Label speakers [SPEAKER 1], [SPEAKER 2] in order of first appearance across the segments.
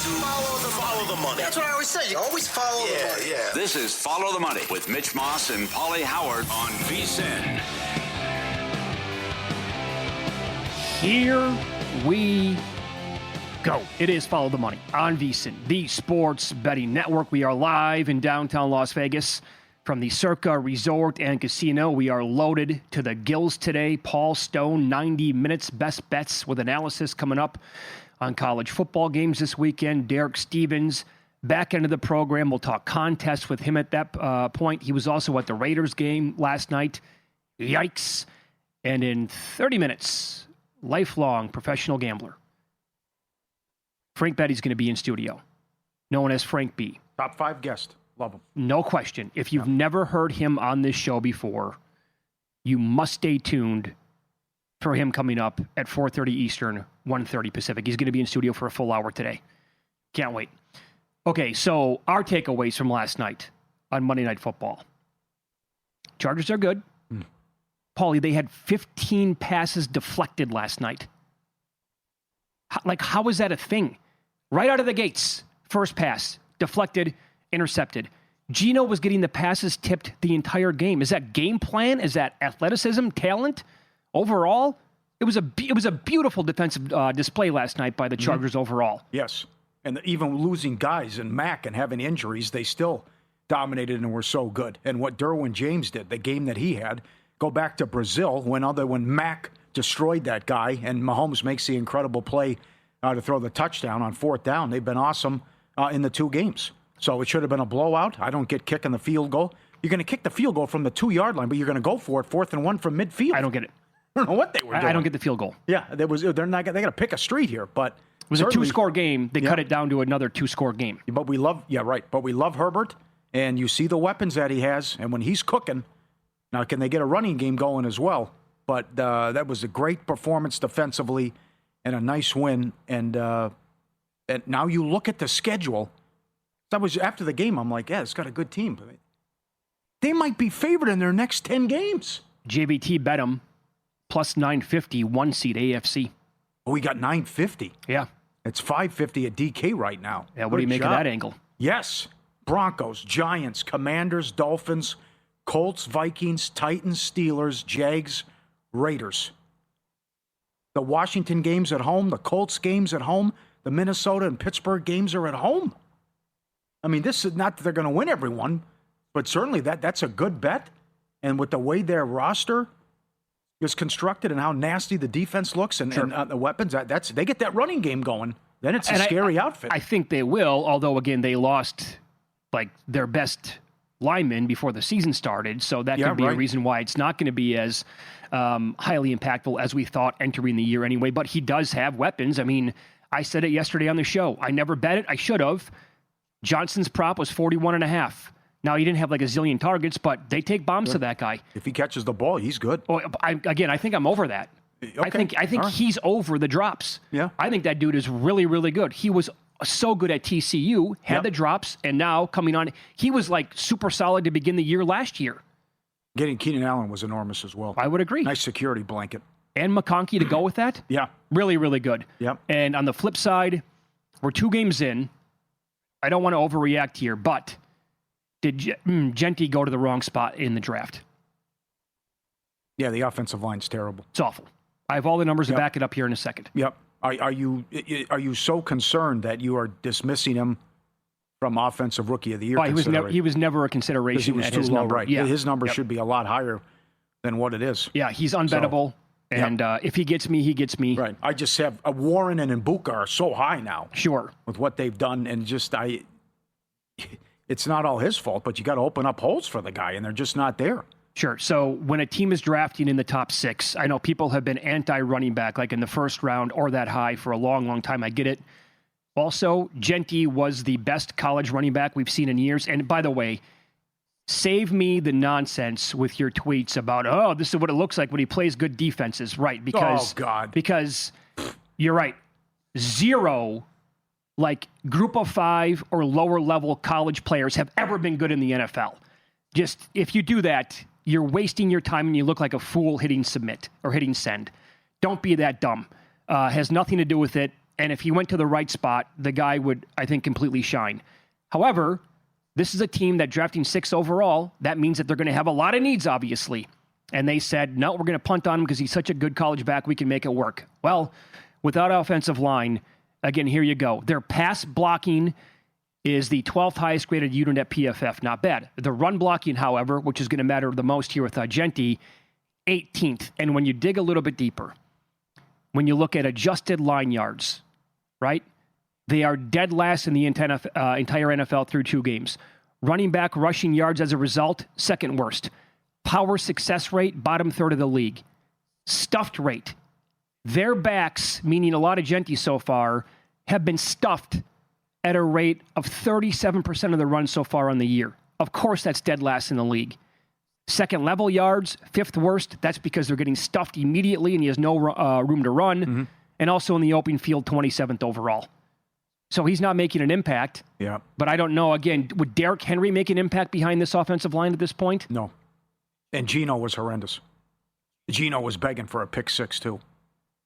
[SPEAKER 1] Follow the money. That's what I always say. You always follow the money. Yeah.
[SPEAKER 2] This is Follow the Money with Mitch Moss and Pauly Howard on VSiN.
[SPEAKER 3] Here we go. It is Follow the Money on VSiN, the sports betting network. We are live in downtown Las Vegas from the Circa Resort and Casino. We are loaded to the gills today. Paul Stone, 90 minutes, best bets with analysis coming up on college football games this weekend. Derek Stevens back into the program. We'll talk contests with him at that point. He was also at the Raiders game last night. Yikes. And in 30 minutes, lifelong professional gambler, Frank Betti's going to be in studio, known as Frank B.
[SPEAKER 4] Top 5 guest. Love him.
[SPEAKER 3] No question. If you've never heard him on this show before, you must stay tuned for him coming up at 4:30 Eastern, 1:30 Pacific. He's going to be in studio for a full hour today. Can't wait. Okay, so our takeaways from last night on Monday Night Football. Chargers are good. Pauly, they had 15 passes deflected last night. How is that a thing? Right out of the gates, first pass, deflected, intercepted. Geno was getting the passes tipped the entire game. Is that game plan? Is that athleticism, talent? Overall, it was a beautiful defensive display last night by the Chargers overall.
[SPEAKER 4] Yes, and even losing guys and Mack and having injuries, they still dominated and were so good. And what Derwin James did, the game that he had, go back to Brazil when Mack destroyed that guy and Mahomes makes the incredible play to throw the touchdown on 4th down. They've been awesome in the 2 games. So it should have been a blowout. I don't get kicking the field goal. You're going to kick the field goal from the 2-yard line, but you're going to go for it 4th and 1 from midfield.
[SPEAKER 3] I don't get it.
[SPEAKER 4] I don't know what they were doing.
[SPEAKER 3] I don't get the field goal.
[SPEAKER 4] Yeah, they got to pick a street here, but
[SPEAKER 3] it was a 2-score game. They cut it down to another 2-score game.
[SPEAKER 4] But we love Herbert, and you see the weapons that he has, and when he's cooking, now can they get a running game going as well? But that was a great performance defensively and a nice win. And now you look at the schedule. That was after the game. I'm like, yeah, it's got a good team. They might be favored in their next 10 games.
[SPEAKER 3] JVT bet them plus 950, 1 seed AFC.
[SPEAKER 4] Oh, we got 950.
[SPEAKER 3] Yeah.
[SPEAKER 4] It's 550 at DK right now.
[SPEAKER 3] Yeah, what do you make of that angle?
[SPEAKER 4] Yes. Broncos, Giants, Commanders, Dolphins, Colts, Vikings, Titans, Steelers, Jags, Raiders. The Washington games at home, the Colts games at home, the Minnesota and Pittsburgh games are at home. I mean, this is not that they're going to win everyone, but certainly that's a good bet. And with the way their roster is constructed and how nasty the defense looks and the weapons, they get that running game going, then it's a scary outfit.
[SPEAKER 3] I think they will, although, again, they lost their best linemen before the season started, so that could be a reason why it's not going to be as highly impactful as we thought entering the year anyway. But he does have weapons. I mean, I said it yesterday on the show. I never bet it. I should have. Johnson's prop was 41.5. Now, he didn't have a zillion targets, but they take bombs to that guy.
[SPEAKER 4] If he catches the ball, he's good.
[SPEAKER 3] Oh, I think I'm over that.
[SPEAKER 4] Okay.
[SPEAKER 3] I think he's over the drops.
[SPEAKER 4] Yeah.
[SPEAKER 3] I think that dude is really, really good. He was so good at TCU, had the drops, and now coming on, he was super solid to begin the year last year.
[SPEAKER 4] Getting Keenan Allen was enormous as well.
[SPEAKER 3] I would agree.
[SPEAKER 4] Nice security blanket.
[SPEAKER 3] And McConkey to go with that?
[SPEAKER 4] Yeah.
[SPEAKER 3] Really, really good.
[SPEAKER 4] Yep.
[SPEAKER 3] And on the flip side, we're 2 games in. I don't want to overreact here, but did Genty go to the wrong spot in the draft?
[SPEAKER 4] Yeah, the offensive line's terrible.
[SPEAKER 3] It's awful. I have all the numbers to back it up here in a second.
[SPEAKER 4] Yep. Are you so concerned that you are dismissing him from Offensive Rookie of the Year?
[SPEAKER 3] He was never a consideration.
[SPEAKER 4] He was
[SPEAKER 3] at
[SPEAKER 4] too
[SPEAKER 3] his
[SPEAKER 4] low,
[SPEAKER 3] number.
[SPEAKER 4] right?
[SPEAKER 3] Yeah.
[SPEAKER 4] His number should be a lot higher than what it is.
[SPEAKER 3] Yeah, he's unbettable. And if he gets me, he gets me.
[SPEAKER 4] Right. I just have Warren and Mbuka are so high now.
[SPEAKER 3] Sure.
[SPEAKER 4] With what they've done, and it's not all his fault, but you got to open up holes for the guy, and they're just not there.
[SPEAKER 3] Sure. So when a team is drafting in the top 6, I know people have been anti-running back, in the first round or that high for a long, long time. I get it. Also, Genty was the best college running back we've seen in years. And by the way, save me the nonsense with your tweets about, this is what it looks like when he plays good defenses. Right. Because, because you're right. 0 group of 5 or lower level college players have ever been good in the NFL. Just if you do that, you're wasting your time and you look like a fool hitting submit or hitting send. Don't be that dumb. Has nothing to do with it. And if he went to the right spot, the guy would, I think, completely shine. However, this is a team that drafting 6 overall, that means that they're going to have a lot of needs, obviously. And they said, no, we're going to punt on him because he's such a good college back, we can make it work. Well, without offensive line, again, here you go. Their pass blocking is the 12th highest graded unit at PFF. Not bad. The run blocking, however, which is going to matter the most here with Genti, 18th. And when you dig a little bit deeper, when you look at adjusted line yards, right, they are dead last in the entire NFL through 2 games. Running back rushing yards as a result, second worst. Power success rate, bottom third of the league. Stuffed rate. Their backs, meaning a lot of Genti so far, have been stuffed at a rate of 37% of the runs so far on the year. Of course, that's dead last in the league. Second level yards, 5th worst. That's because they're getting stuffed immediately and he has no room to run. Mm-hmm. And also in the open field, 27th overall. So he's not making an impact.
[SPEAKER 4] Yeah.
[SPEAKER 3] But I don't know, again, would Derrick Henry make an impact behind this offensive line at this point?
[SPEAKER 4] No. And Geno was horrendous. Geno was begging for a pick 6, too.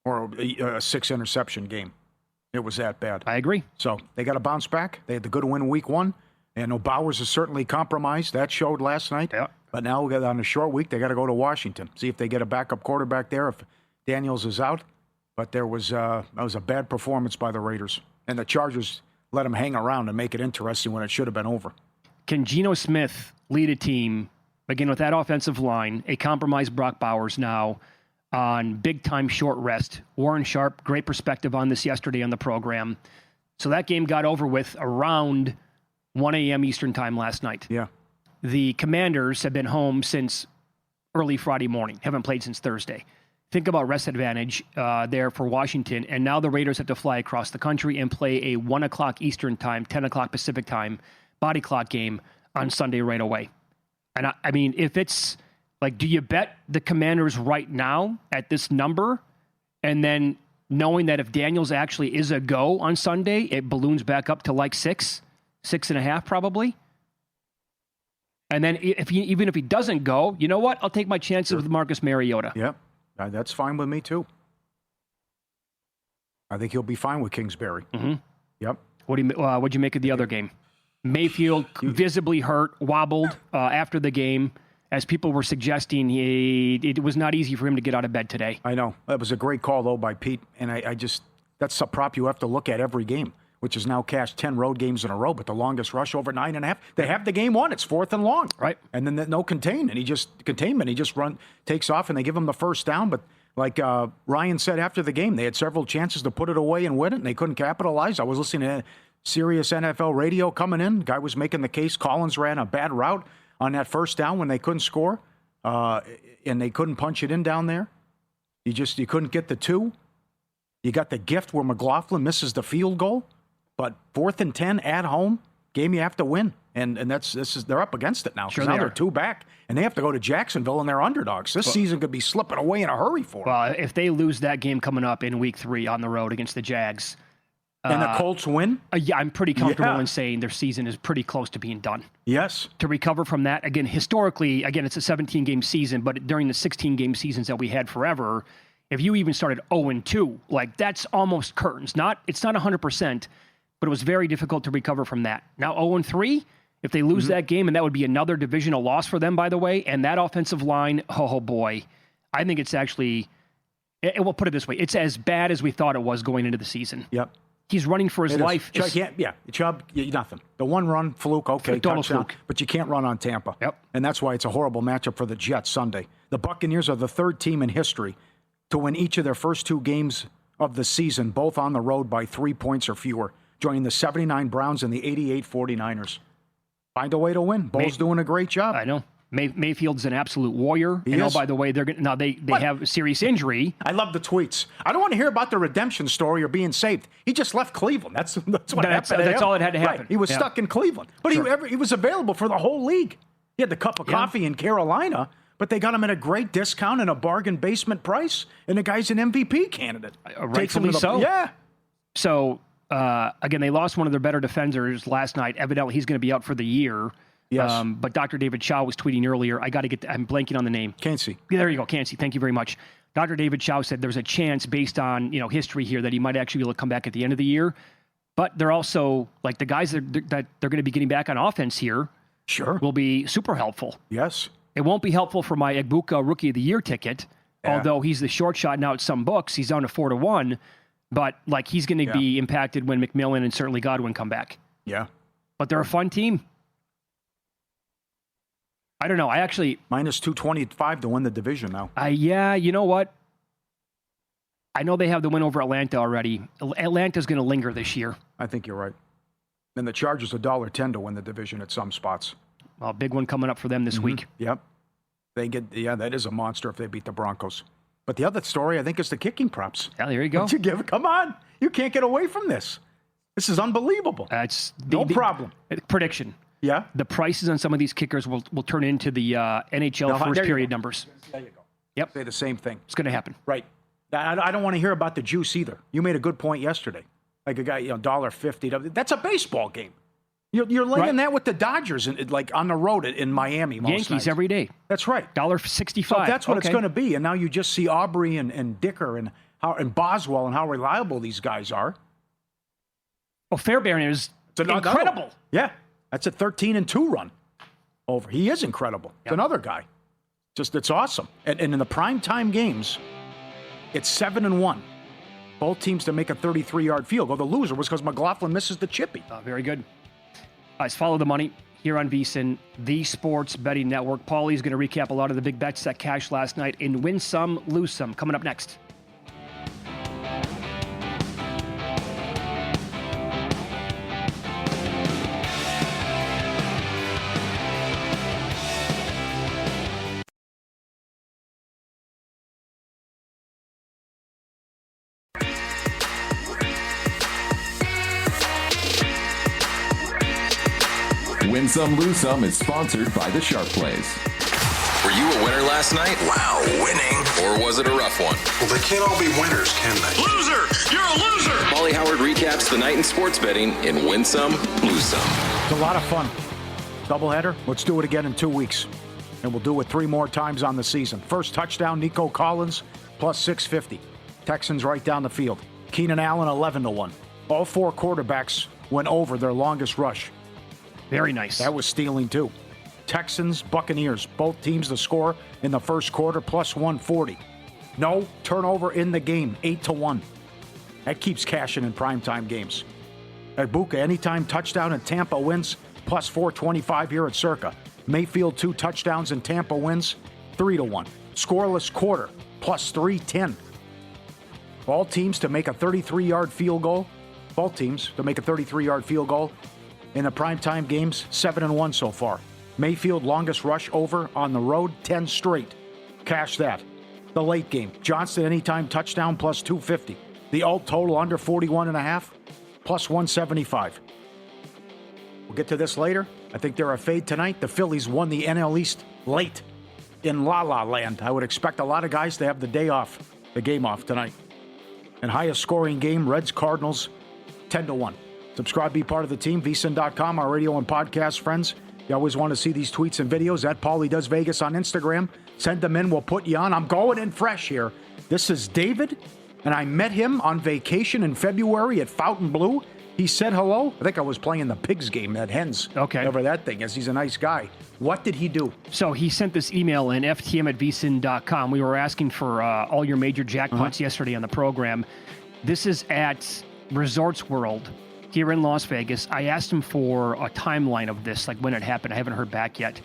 [SPEAKER 4] Or a 6-interception game. It was that bad.
[SPEAKER 3] I agree.
[SPEAKER 4] So they got to bounce back. They had the good win week 1. And Bowers is certainly compromised. That showed last night.
[SPEAKER 3] Yeah.
[SPEAKER 4] But now on a short week, they got to go to Washington. See if they get a backup quarterback there if Daniels is out. But that was a bad performance by the Raiders. And the Chargers let them hang around and make it interesting when it should have been over.
[SPEAKER 3] Can Geno Smith lead a team, again, with that offensive line, a compromised Brock Bowers now on big-time short rest? Warren Sharp, great perspective on this yesterday on the program. So that game got over with around 1 a.m. Eastern time last night.
[SPEAKER 4] Yeah.
[SPEAKER 3] The Commanders have been home since early Friday morning, haven't played since Thursday. Think about rest advantage there for Washington. And now the Raiders have to fly across the country and play a 1 o'clock Eastern time, 10 o'clock Pacific time, body clock game on Sunday right away. And I mean, if it's like, do you bet the Commanders right now at this number? And then knowing that if Daniels actually is a go on Sunday, it balloons back up to like 6.5 probably. And then even if he doesn't go, you know what? I'll take my chances with Marcus Mariota.
[SPEAKER 4] Yeah. That's fine with me, too. I think he'll be fine with Kingsbury.
[SPEAKER 3] Mm-hmm.
[SPEAKER 4] Yep.
[SPEAKER 3] What'd you make of the other game? Mayfield visibly hurt, wobbled after the game, as people were suggesting it was not easy for him to get out of bed today.
[SPEAKER 4] I know. That was a great call, though, by Pete. And I just, that's a prop you have to look at every game, which has now cashed 10 road games in a row, but the longest rush over 9.5. They have the game won. It's 4th and long.
[SPEAKER 3] Right.
[SPEAKER 4] And then no containment. He just takes off, and they give him the first down. But like Ryan said after the game, they had several chances to put it away and win it, and they couldn't capitalize. I was listening to Sirius NFL radio coming in. Guy was making the case. Collins ran a bad route on that first down when they couldn't score, and they couldn't punch it in down there. You couldn't get the 2. You got the gift where McLaughlin misses the field goal. But 4th and 10 at home, game you have to win. And they're up against it now.
[SPEAKER 3] Sure
[SPEAKER 4] now
[SPEAKER 3] they
[SPEAKER 4] they're
[SPEAKER 3] are.
[SPEAKER 4] 2 back, and they have to go to Jacksonville, and they're underdogs. This season could be slipping away in a hurry for them.
[SPEAKER 3] Well, if they lose that game coming up in week 3 on the road against the Jags.
[SPEAKER 4] And the Colts win?
[SPEAKER 3] Yeah, I'm pretty comfortable in saying their season is pretty close to being done.
[SPEAKER 4] Yes.
[SPEAKER 3] To recover from that, again, historically, it's a 17-game season, but during the 16-game seasons that we had forever, if you even started 0-2, like that's almost curtains. It's not 100%. But it was very difficult to recover from that. Now 0-3, if they lose that game, and that would be another divisional loss for them, by the way, and that offensive line, oh boy, I think it's actually, we'll put it this way, it's as bad as we thought it was going into the season.
[SPEAKER 4] Yep.
[SPEAKER 3] He's running for his life.
[SPEAKER 4] Chubb, nothing. The one run, fluke, okay,
[SPEAKER 3] Total
[SPEAKER 4] touchdown,
[SPEAKER 3] fluke.
[SPEAKER 4] but you can't run on Tampa.
[SPEAKER 3] Yep.
[SPEAKER 4] And that's why it's a horrible matchup for the Jets Sunday. The Buccaneers are the 3rd team in history to win each of their first 2 games of the season, both on the road by 3 points or fewer, joining the 79 Browns and the 88 49ers. Find a way to win. Bull's doing a great job.
[SPEAKER 3] I know. Mayfield's an absolute warrior.
[SPEAKER 4] He
[SPEAKER 3] and
[SPEAKER 4] is.
[SPEAKER 3] By the way, they have a serious injury.
[SPEAKER 4] I love the tweets. I don't want to hear about the redemption story or being saved. He just left Cleveland. That's what happened.
[SPEAKER 3] That's all that had to happen.
[SPEAKER 4] Right. He was stuck in Cleveland. But he was available for the whole league. He had the cup of coffee in Carolina, but they got him at a great discount and a bargain basement price, and the guy's an MVP candidate.
[SPEAKER 3] Rightfully so.
[SPEAKER 4] Yeah.
[SPEAKER 3] So, again, they lost one of their better defenders last night. Evidently, he's going to be out for the year.
[SPEAKER 4] Yes.
[SPEAKER 3] But Dr. David Shaw was tweeting earlier. I'm blanking on the name.
[SPEAKER 4] Cansey.
[SPEAKER 3] Yeah, there you go, Cansey. Thank you very much. Dr. David Chow said there's a chance based on, history here that he might actually be able to come back at the end of the year. But they're also, like, the guys that they're going to be getting back on offense here will be super helpful.
[SPEAKER 4] Yes.
[SPEAKER 3] It won't be helpful for my Egbuka Rookie of the Year ticket, although he's the short shot now at some books. He's down to 4-1. But, like, he's going to be impacted when McMillan and certainly Godwin come back.
[SPEAKER 4] Yeah.
[SPEAKER 3] But they're a fun team. I don't know. I actually...
[SPEAKER 4] Minus 225 to win the division now.
[SPEAKER 3] Yeah, you know what? I know they have the win over Atlanta already. Atlanta's going to linger this year.
[SPEAKER 4] I think you're right. And the Chargers $1.10 to win the division at some spots.
[SPEAKER 3] Well, big one coming up for them this week.
[SPEAKER 4] Yep. That is a monster if they beat the Broncos. But the other story, I think, is the kicking props.
[SPEAKER 3] Yeah, there you go.
[SPEAKER 4] Come on. You can't get away from this. This is unbelievable. No problem.
[SPEAKER 3] Prediction.
[SPEAKER 4] Yeah?
[SPEAKER 3] The prices on some of these kickers will turn into the NHL first period numbers.
[SPEAKER 4] There you go.
[SPEAKER 3] Yep.
[SPEAKER 4] Say the same thing.
[SPEAKER 3] It's going to happen.
[SPEAKER 4] Right. I don't want to hear about the juice either. You made a good point yesterday. Like a guy, $1.50. That's a baseball game. You're laying that with the Dodgers, like on the road in Miami most
[SPEAKER 3] Yankees
[SPEAKER 4] nights.
[SPEAKER 3] every day.
[SPEAKER 4] That's right.
[SPEAKER 3] $1.65.
[SPEAKER 4] So that's what it's going to be. And now you just see Aubrey and Dicker and Boswell and how reliable these guys are.
[SPEAKER 3] Well, Fairbairn is incredible.
[SPEAKER 4] Yeah. That's a 13-2 run over. He is incredible. It's another guy. It's awesome. And in the primetime games, it's 7-1. Both teams to make a 33-yard field goal. The loser was because McLaughlin misses the chippy.
[SPEAKER 3] Very good. Let's follow the money here on VSiN, the Sports Betting Network. Pauly's going to recap a lot of the big bets that cashed last night in Win Some, Lose Some. Coming up next.
[SPEAKER 5] Win Some, Lose Some is sponsored by the Sharp Plays.
[SPEAKER 6] Were you a winner last night? Wow, winning. Or was it a rough one?
[SPEAKER 7] Well, they can't all be winners, can they?
[SPEAKER 6] Loser! You're a loser! Pauly Howard recaps the night in sports betting in Win Some, Lose Some.
[SPEAKER 4] It's a lot of fun. Doubleheader. Let's do it again in 2 weeks. And we'll do it 3 more times on the season. First touchdown, Nico Collins, plus 650. Texans right down the field. Keenan Allen, 11-1. All 4 quarterbacks went over their longest rush.
[SPEAKER 3] Very nice.
[SPEAKER 4] That was stealing, too. Texans, Buccaneers, both teams to score in the first quarter, plus 140. No turnover in the game, 8-1. That keeps cashing in primetime games. Egbuka, anytime touchdown and Tampa wins, plus 425 here at Circa. Mayfield, 2 touchdowns and Tampa wins, 3-1. Scoreless quarter, plus 310. All teams to make a 33-yard field goal. Both teams to make a 33-yard field goal. In the primetime games, 7-1 so far. Mayfield, longest rush over on the road, 10 straight. Cash that. The late game, Johnston, anytime touchdown, plus 250. The alt total under 41.5, plus 175. We'll get to this later. I think they're a fade tonight. The Phillies won the NL East late in La La Land. I would expect a lot of guys to have the game off tonight. And highest scoring game, Reds Cardinals, 10-1. Subscribe, be part of the team, vsin.com, our radio and podcast friends. You always want to see these tweets and videos at Pauly Does Vegas on Instagram. Send them in, we'll put you on. I'm going in fresh here. This is David, and I met him on vacation in February at Fontainebleau. He said hello. I think I was playing the Pigs game at Hens.
[SPEAKER 3] Okay.
[SPEAKER 4] Whatever that thing is. He's a nice guy. What did he do?
[SPEAKER 3] So he sent this email in, ftm@vsin.com. We were asking for all your major jackpots yesterday on the program. This is at Resorts World here in Las Vegas. I asked him for a timeline of this, like when it happened. I haven't heard back yet.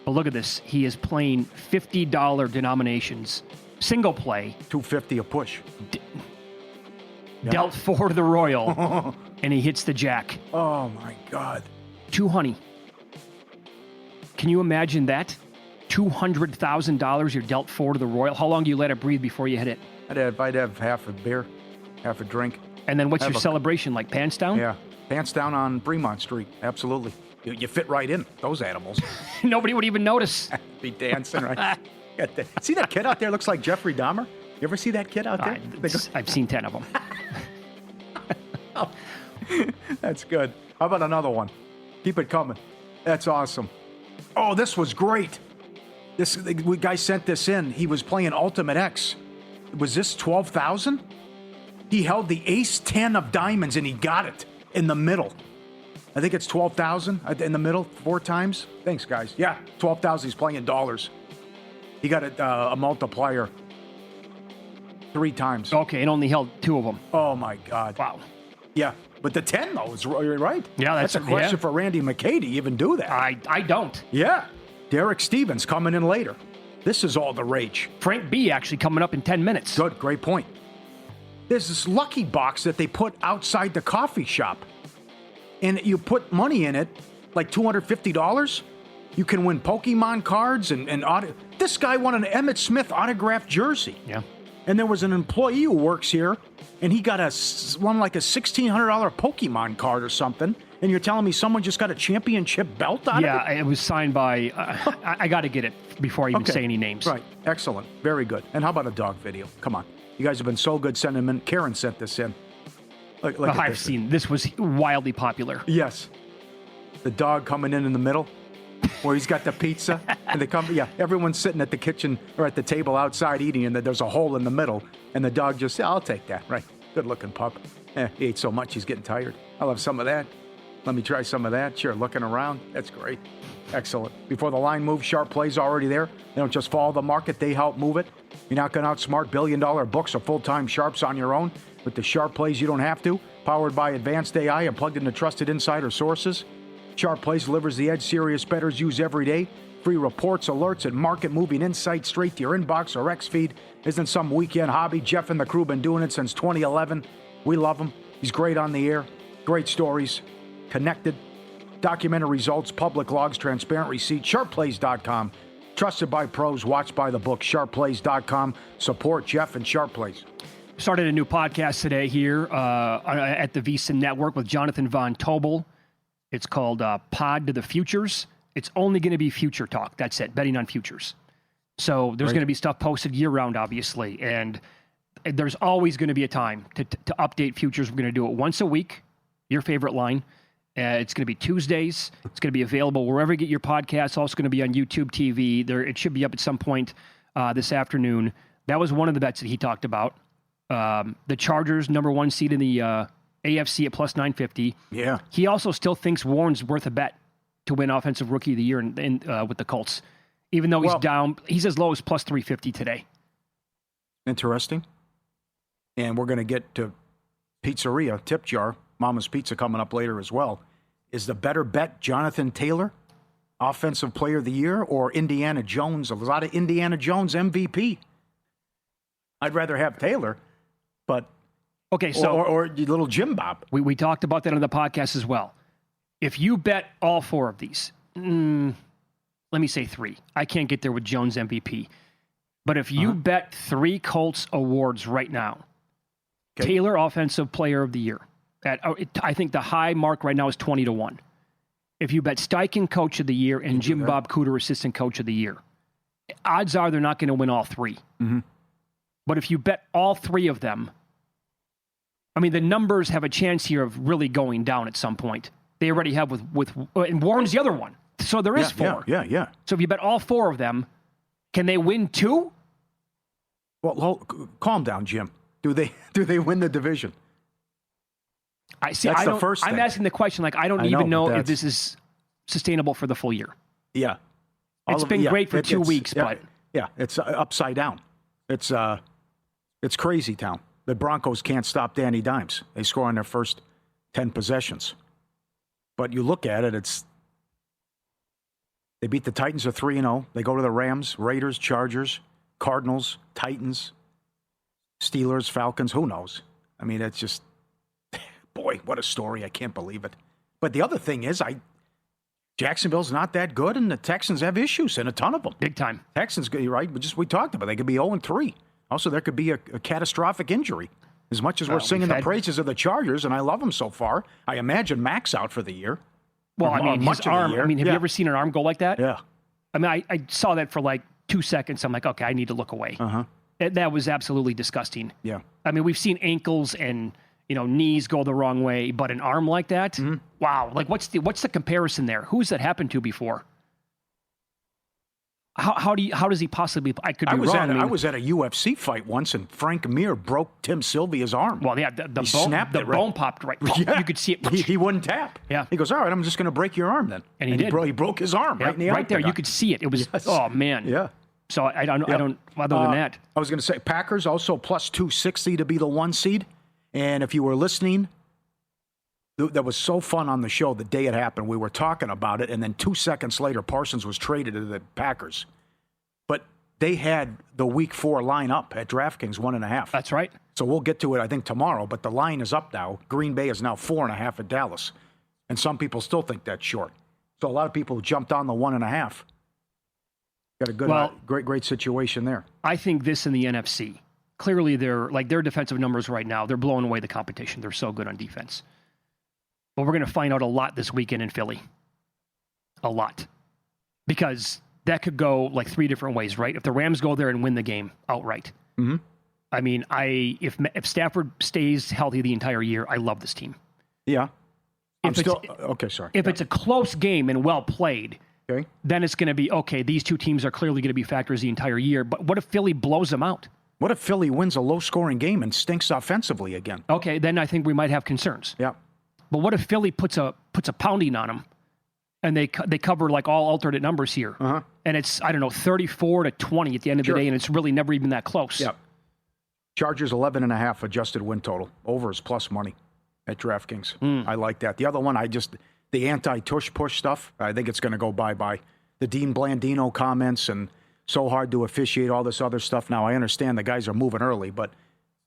[SPEAKER 3] But look at this. He is playing $50 denominations. Single play.
[SPEAKER 4] $250 a push.
[SPEAKER 3] Dealt 4 to the Royal, and he hits the jack.
[SPEAKER 4] Oh, my God.
[SPEAKER 3] $200. Can you imagine that? $200,000 you're dealt 4 to the Royal. How long do you let it breathe before you hit it?
[SPEAKER 4] I'd have half a beer, half a drink.
[SPEAKER 3] And then what's your celebration, like pants down?
[SPEAKER 4] Yeah, pants down on Fremont Street. Absolutely. You fit right in, those animals.
[SPEAKER 3] Nobody would even notice.
[SPEAKER 4] Be dancing, right? See that kid out there looks like Jeffrey Dahmer? You ever see that kid out there?
[SPEAKER 3] I've seen 10 of them.
[SPEAKER 4] That's good. How about another one? Keep it coming. That's awesome. Oh, this was great. This guy sent this in. He was playing Ultimate X. was this 12,000? He held the ace 10 of diamonds and he got it in the middle. I think it's 12,000 in the middle 4 times. Thanks, guys. Yeah, 12,000. He's playing in dollars. He got a multiplier 3 times.
[SPEAKER 3] Okay, and only held 2 of them.
[SPEAKER 4] Oh, my God.
[SPEAKER 3] Wow.
[SPEAKER 4] Yeah, but the 10, though, is right.
[SPEAKER 3] Yeah,
[SPEAKER 4] that's a question for Randy McKay to even do that.
[SPEAKER 3] I don't.
[SPEAKER 4] Yeah. Derek Stevens coming in later. This is all the rage.
[SPEAKER 3] Frank B actually coming up in 10 minutes.
[SPEAKER 4] Good, great point. There's this lucky box that they put outside the coffee shop. And you put money in it, like $250. You can win Pokemon cards and this guy won an Emmitt Smith autographed jersey.
[SPEAKER 3] Yeah.
[SPEAKER 4] And there was an employee who works here, and he got won like a $1,600 Pokemon card or something. And you're telling me someone just got a championship belt out of it?
[SPEAKER 3] Yeah, it was signed by, I got to get it before I even say any names.
[SPEAKER 4] Right, excellent, very good. And how about a dog video? Come on. You guys have been so good sending them in. Karen sent this in. Look at
[SPEAKER 3] I've
[SPEAKER 4] this.
[SPEAKER 3] seen, this was wildly popular.
[SPEAKER 4] Yes. The dog coming in the middle where he's got the pizza. And they come, everyone's sitting at the kitchen or at the table outside eating, and there's a hole in the middle. And the dog just said, I'll take that. Right, good looking pup. He ate so much he's getting tired. I'll have some of that. Let me try some of that. Sure, looking around. That's great. Excellent. Before the line moves, Sharp Plays already there. They don't just follow the market, they help move it. You're not going to outsmart billion-dollar books or full-time Sharps on your own. With the Sharp Plays, you don't have to. Powered by advanced AI and plugged into trusted insider sources. Sharp Plays delivers the edge serious bettors use every day. Free reports, alerts, and market-moving insights straight to your inbox or X-feed. Isn't some weekend hobby. Jeff and the crew been doing it since 2011. We love him. He's great on the air. Great stories. Connected. Documented results, public logs, transparent receipts. SharpPlays.com. Trusted by pros, watched by the book. SharpPlays.com. Support Jeff and Sharp Plays.
[SPEAKER 3] Started a new podcast today here at the VSiN Network with Jonathan Von Tobel. It's called Pod to the Futures. It's only going to be future talk. That's it, betting on futures. So there's going to be stuff posted year-round, obviously, and there's always going to be a time to update futures. We're going to do it once a week, your favorite line. It's going to be Tuesdays. It's going to be available wherever you get your podcasts. Also going to be on YouTube TV. It should be up at some point this afternoon. That was one of the bets that he talked about. The Chargers, number 1 seed in the AFC at plus 950.
[SPEAKER 4] Yeah.
[SPEAKER 3] He also still thinks Warren's worth a bet to win Offensive Rookie of the Year with the Colts, even though he's down. He's as low as plus 350 today.
[SPEAKER 4] Interesting. And we're going to get to Pizzeria, Tip Jar, Mama's Pizza coming up later as well. Is the better bet Jonathan Taylor, Offensive Player of the Year, or Indiana Jones? A lot of Indiana Jones MVP. I'd rather have Taylor, but
[SPEAKER 3] okay, so
[SPEAKER 4] or little Jim Bob.
[SPEAKER 3] We talked about that on the podcast as well. If you bet all 4 of these, let me say 3. I can't get there with Jones MVP. But if you bet 3 Colts awards right now, Taylor Offensive Player of the Year, I think the high mark right now is 20-1. If you bet Steichen Coach of the Year and Jim Bob Cooter Assistant Coach of the Year, odds are they're not going to win all 3. Mm-hmm. But if you bet all 3 of them, I mean, the numbers have a chance here of really going down at some point. They already have and Warren's the other one. So there is 4.
[SPEAKER 4] Yeah.
[SPEAKER 3] So if you bet all 4 of them, can they win 2?
[SPEAKER 4] Well, calm down, Jim. Do they win the division?
[SPEAKER 3] I see.
[SPEAKER 4] That's the first thing.
[SPEAKER 3] I'm asking the question like I don't even know if this is sustainable for the full year.
[SPEAKER 4] Yeah.
[SPEAKER 3] It's been great for 2 weeks, but
[SPEAKER 4] it's upside down. It's crazy town. The Broncos can't stop Danny Dimes. They score on their first 10 possessions. But you look at it, they beat the Titans at 3-0. They go to the Rams, Raiders, Chargers, Cardinals, Titans, Steelers, Falcons. Who knows? I mean, it's just, boy, what a story. I can't believe it. But the other thing is, Jacksonville's not that good, and the Texans have issues, and a ton of them.
[SPEAKER 3] Big time.
[SPEAKER 4] Texans, right? We talked about. They could be 0-3. Also, there could be a catastrophic injury. As much as we're singing the praises of the Chargers, and I love them so far, I imagine Mac's out for the year.
[SPEAKER 3] Well, I mean, his arm. I mean, have you ever seen an arm go like that?
[SPEAKER 4] Yeah.
[SPEAKER 3] I mean, I saw that for like 2 seconds. I'm like, okay, I need to look away. That was absolutely disgusting.
[SPEAKER 4] Yeah.
[SPEAKER 3] I mean, we've seen ankles and knees go the wrong way, but an arm like that, wow! Like, what's the comparison there? Who's that happened to before? How does he possibly? I could be wrong.
[SPEAKER 4] I was at a UFC fight once, and Frank Mir broke Tim Sylvia's arm.
[SPEAKER 3] Well, yeah, the bone popped right.
[SPEAKER 4] Yeah.
[SPEAKER 3] You could see it.
[SPEAKER 4] He wouldn't tap.
[SPEAKER 3] Yeah.
[SPEAKER 4] He goes, all right, I'm just going to break your arm then.
[SPEAKER 3] And he did.
[SPEAKER 4] He broke his arm right in the
[SPEAKER 3] right there. You could see it. It was, oh, man.
[SPEAKER 4] Yeah.
[SPEAKER 3] So I don't, other than that.
[SPEAKER 4] I was going to say, Packers also plus 260 to be the 1 seed. And if you were listening, that was so fun on the show the day it happened. We were talking about it, and then 2 seconds later, Parsons was traded to the Packers. But they had the Week 4 line up at DraftKings 1.5.
[SPEAKER 3] That's right.
[SPEAKER 4] So we'll get to it, I think, tomorrow. But the line is up now. Green Bay is now 4.5 at Dallas. And some people still think that's short. So a lot of people jumped on the 1.5. Got a good, great situation there.
[SPEAKER 3] I think this in the NFC. Clearly, their defensive numbers right now, they're blowing away the competition. They're so good on defense. But we're going to find out a lot this weekend in Philly. A lot. Because that could go like 3 different ways, right? If the Rams go there and win the game outright.
[SPEAKER 4] Mm-hmm.
[SPEAKER 3] I mean, if Stafford stays healthy the entire year, I love this team.
[SPEAKER 4] Yeah.
[SPEAKER 3] Okay,
[SPEAKER 4] sorry.
[SPEAKER 3] If it's a close game and well played,
[SPEAKER 4] okay,
[SPEAKER 3] then it's going to be, okay, these two teams are clearly going to be factors the entire year. But what if Philly blows them out?
[SPEAKER 4] What if Philly wins a low-scoring game and stinks offensively again?
[SPEAKER 3] Okay, then I think we might have concerns.
[SPEAKER 4] Yeah.
[SPEAKER 3] But what if Philly puts a pounding on them, and they cover like all alternate numbers here, and it's 34-20 at the end of the day, and it's really never even that close.
[SPEAKER 4] Yeah. Chargers 11.5 adjusted win total. Over is plus money at DraftKings. I like that. The other one, the anti-tush push stuff. I think it's going to go bye-bye. The Dean Blandino comments and so hard to officiate all this other stuff. Now I understand the guys are moving early, but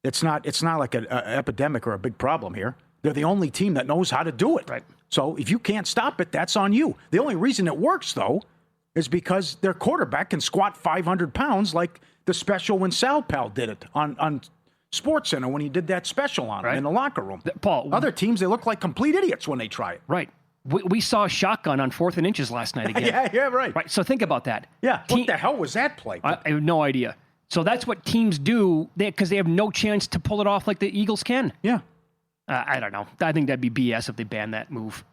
[SPEAKER 4] it's not like an epidemic or a big problem here. They're the only team that knows how to do it.
[SPEAKER 3] Right.
[SPEAKER 4] So if you can't stop it, that's on you. The only reason it works, though, is because their quarterback can squat 500 pounds like the special when Sal Pal did it on SportsCenter when he did that special on him in the locker room.
[SPEAKER 3] Paul,
[SPEAKER 4] other teams, they look like complete idiots when they try it.
[SPEAKER 3] Right. We saw a shotgun on 4th and inches last night again.
[SPEAKER 4] yeah, right.
[SPEAKER 3] Right. So think about that.
[SPEAKER 4] Yeah. What the hell was that play?
[SPEAKER 3] I have no idea. So that's what teams do because they have no chance to pull it off like the Eagles can.
[SPEAKER 4] Yeah.
[SPEAKER 3] I don't know. I think that'd be BS if they ban that move.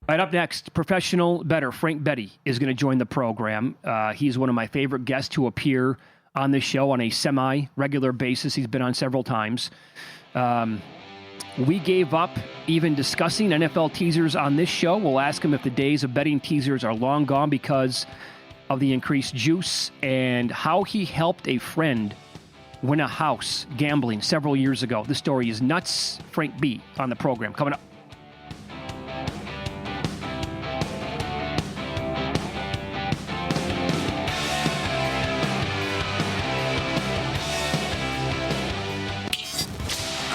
[SPEAKER 3] All right, up next, professional bettor Frank Betti is going to join the program. He's one of my favorite guests to appear on this show on a semi-regular basis. He's been on several times. We gave up even discussing NFL teasers on this show. We'll ask him if the days of betting teasers are long gone because of the increased juice and how he helped a friend win a house gambling several years ago. The story is nuts. Frank B. on the program. Coming up.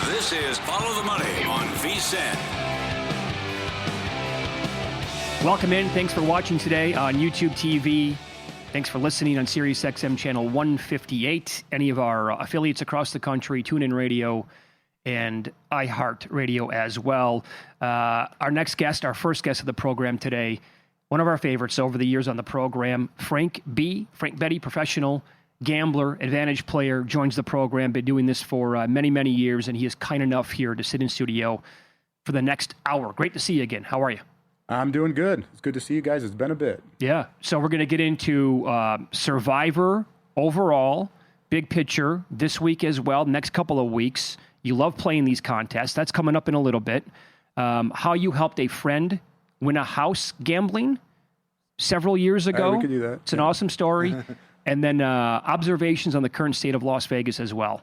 [SPEAKER 2] This is Follow the Money on VSiN.
[SPEAKER 3] Welcome in. Thanks for watching today on YouTube TV. Thanks for listening on SiriusXM channel 158. Any of our affiliates across the country, TuneIn Radio, and iHeart Radio as well. Our next guest, our first guest of the program today, one of our favorites over the years on the program, Frank Betti, professional gambler, advantage player, joins the program. Been doing this for many, many years, and he is kind enough here to sit in studio for the next hour. Great to see you again. How are you?
[SPEAKER 8] I'm doing good. It's good to see you guys. It's been a bit.
[SPEAKER 3] Yeah. So we're going to get into Survivor overall, big picture this week as well, next couple of weeks. You love playing these contests. That's coming up in a little bit. How you helped a friend win a house gambling several years ago.
[SPEAKER 8] We could do that.
[SPEAKER 3] It's an awesome story. And then observations on the current state of Las Vegas as well.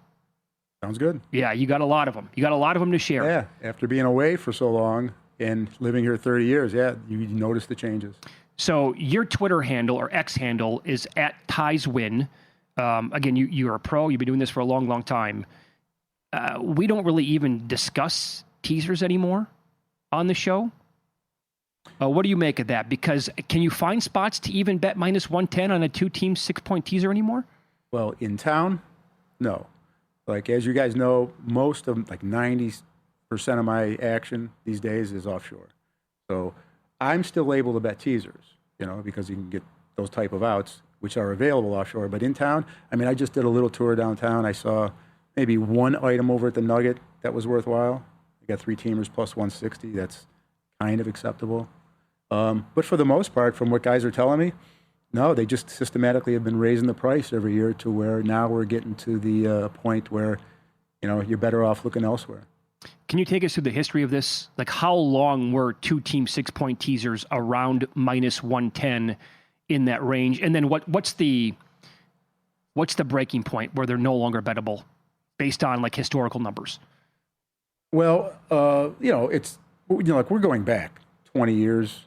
[SPEAKER 8] Sounds good.
[SPEAKER 3] Yeah, you got a lot of them. You got a lot of them to share.
[SPEAKER 8] Yeah, after being away for so long and living here 30 years, you notice the changes.
[SPEAKER 3] So your Twitter handle or X handle is @TiesWin. Again, you're a pro. You've been doing this for a long, long time. We don't really even discuss teasers anymore on the show. What do you make of that? Because can you find spots to even bet -110 on a 2-team 6-point teaser anymore?
[SPEAKER 8] Well, in town, no. Like, as you guys know, most of, like 90% of my action these days is offshore. So I'm still able to bet teasers, because you can get those type of outs, which are available offshore. But in town, I just did a little tour downtown. I saw maybe one item over at the Nugget that was worthwhile. I got 3-teamers plus 160. That's kind of acceptable. But for the most part, from what guys are telling me, No, they just systematically have been raising the price every year to where now we're getting to the point where, you're better off looking elsewhere.
[SPEAKER 3] Can you take us through the history of this? Like, how long were 2-team 6-point teasers around minus 110 in that range? And then what's the breaking point where they're no longer bettable based on like historical numbers?
[SPEAKER 8] Well, it's, like we're going back 20 years,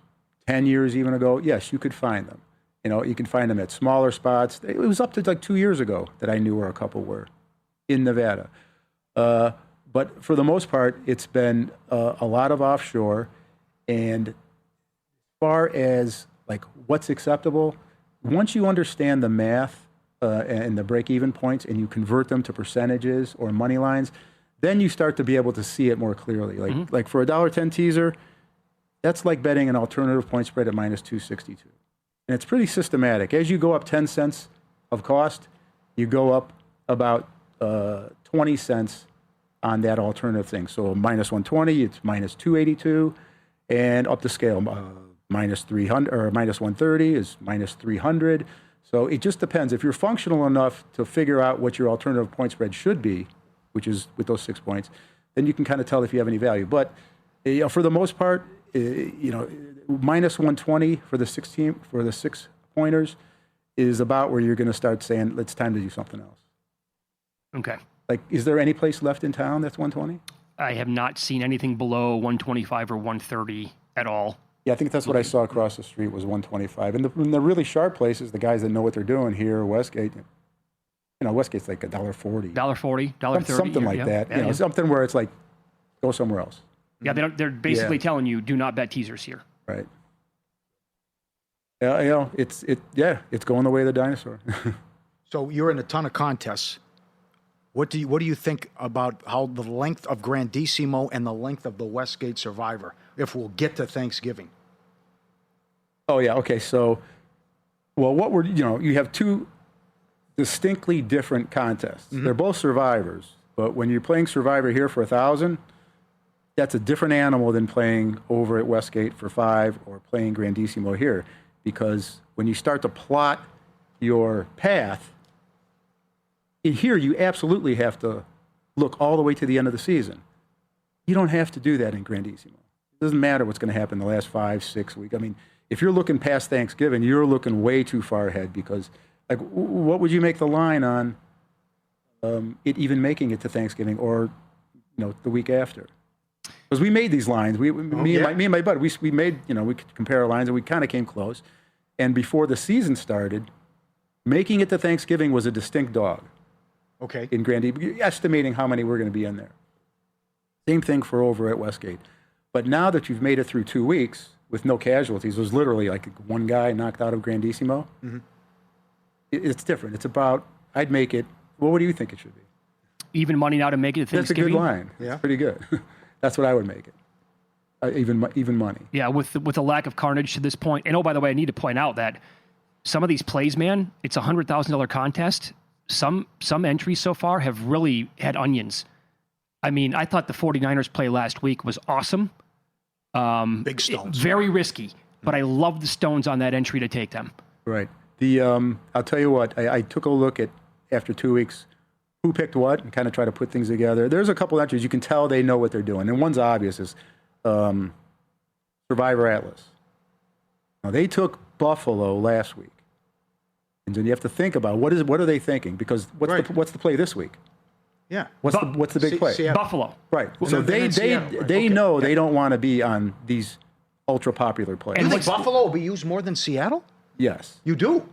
[SPEAKER 8] 10 years even ago. Yes, you could find them. You can find them at smaller spots. It was up to like 2 years ago that I knew where a couple were in Nevada. But for the most part, it's been a lot of offshore. And as far as like what's acceptable, once you understand the math and the break-even points and you convert them to percentages or money lines, then you start to be able to see it more clearly. Like for a $1.10 teaser, that's like betting an alternative point spread at minus 262. And it's pretty systematic. As you go up 10 cents of cost, you go up about 20 cents on that alternative thing. So minus 120, it's minus 282, and up the scale, minus 300 or minus 130 is minus 300. So it just depends. If you're functional enough to figure out what your alternative point spread should be, which is with those 6 points, then you can kind of tell if you have any value. But for the most part, minus 120 for the 6 pointers is about where you're going to start saying it's time to do something else.
[SPEAKER 3] Okay.
[SPEAKER 8] Like, is there any place left in town that's 120?
[SPEAKER 3] I have not seen anything below 125 or 130 at all.
[SPEAKER 8] Yeah, I think that's what I saw across the street was 125. And the really sharp places, the guys that know what they're doing here, Westgate, Westgate's like $1.40.
[SPEAKER 3] $1.40, $1.30.
[SPEAKER 8] Something like that. Something where it's like, go somewhere else.
[SPEAKER 3] Yeah, they're basically telling you, do not bet teasers here.
[SPEAKER 8] Right. Yeah, it's going the way of the dinosaur.
[SPEAKER 4] So you're in a ton of contests. What do you think about how the length of Grandissimo and the length of the Westgate Survivor, if we'll get to Thanksgiving?
[SPEAKER 8] Oh, yeah. Okay. So, well, you have two distinctly different contests. Mm-hmm. They're both Survivors, but when you're playing Survivor here for 1,000, that's a different animal than playing over at Westgate for 5 or playing Grandissimo here, because when you start to plot your path, in here you absolutely have to look all the way to the end of the season. You don't have to do that in Grandissimo. It doesn't matter what's going to happen in the last 5-6 weeks. I mean, if you're looking past Thanksgiving, you're looking way too far ahead, because like, what would you make the line on it even making it to Thanksgiving or the week after? Because we made these lines. Me and my buddy, we made, we could compare our lines, and we kind of came close. And before the season started, making it to Thanksgiving was a distinct dog.
[SPEAKER 4] Okay.
[SPEAKER 8] In Grandissimo, estimating how many were going to be in there. Same thing for over at Westgate. But now that you've made it through 2 weeks with no casualties, there's literally like one guy knocked out of Grandissimo. Mm-hmm. It's different. It's about, I'd make it, well, what do you think it should be?
[SPEAKER 3] Even money now to make it to Thanksgiving?
[SPEAKER 8] That's a good line. Yeah. It's pretty good. That's what I would make it. Even money.
[SPEAKER 3] Yeah, with the lack of carnage to this point. And by the way, I need to point out that some of these plays, man, it's a $100,000 contest. Some entries so far have really had onions. I mean, I thought the 49ers play last week was awesome.
[SPEAKER 4] Big stones.
[SPEAKER 3] Very risky, but I love the stones on that entry to take them.
[SPEAKER 8] Right. I'll tell you what, I took a look at, after 2 weeks, who picked what and kind of try to put things together. There's a couple entries you can tell they know what they're doing. And one's obvious is Survivor Atlas. Now, they took Buffalo last week. And then you have to think about what are they thinking? Because what's the play this week?
[SPEAKER 4] Yeah.
[SPEAKER 8] What's the big play?
[SPEAKER 4] Seattle.
[SPEAKER 3] Buffalo.
[SPEAKER 8] Right.
[SPEAKER 4] Well,
[SPEAKER 8] so they know they don't want to be on these ultra popular plays.
[SPEAKER 4] You think Buffalo will be used more than Seattle?
[SPEAKER 8] Yes.
[SPEAKER 4] You do?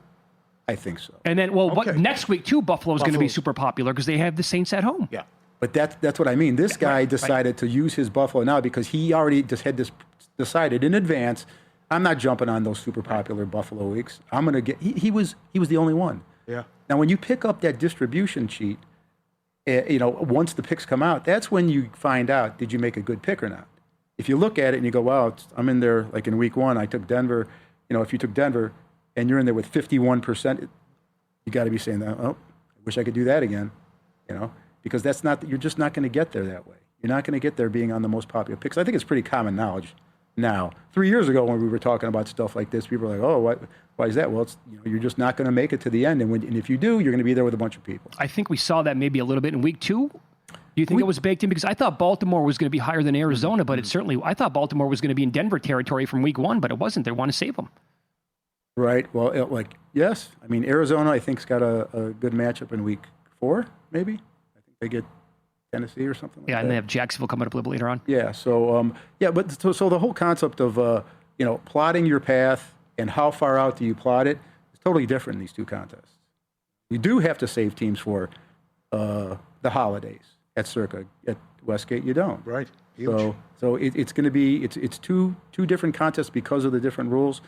[SPEAKER 8] I think so.
[SPEAKER 3] And then, next week too, Buffalo is going to be super popular because they have the Saints at home.
[SPEAKER 4] Yeah.
[SPEAKER 8] But that's what I mean. This guy decided to use his Buffalo now because he already just had this decided in advance. I'm not jumping on those super popular Buffalo weeks. I'm going to get. He was the only one.
[SPEAKER 4] Yeah.
[SPEAKER 8] Now, when you pick up that distribution sheet, once the picks come out, that's when you find out did you make a good pick or not. If you look at it and you go, wow, I'm in there. Like in week 1, I took Denver. If you took Denver and you're in there with 51%, you got to be saying that. Oh, I wish I could do that again. Because you're just not going to get there that way. You're not going to get there being on the most popular picks. I think it's pretty common knowledge now. 3 years ago when we were talking about stuff like this, people were like, oh, why is that? Well, it's, you're just not going to make it to the end. And if you do, you're going to be there with a bunch of people.
[SPEAKER 3] I think we saw that maybe a little bit in week 2. Do you think it was baked in? Because I thought Baltimore was going to be higher than Arizona, but I thought Baltimore was going to be in Denver territory from week 1, but it wasn't. They want to save them.
[SPEAKER 8] Right. Well, yes. I mean, Arizona, I think, has got a good matchup in week 4, maybe. I think they get Tennessee or something like that.
[SPEAKER 3] Yeah, and they have Jacksonville coming up a little later on.
[SPEAKER 8] Yeah. So, so the whole concept of, plotting your path and how far out do you plot it is totally different in these two contests. You do have to save teams for the holidays at Circa. At Westgate, you don't.
[SPEAKER 4] Right. Huge.
[SPEAKER 8] So it's going to be it's two different contests because of the different rules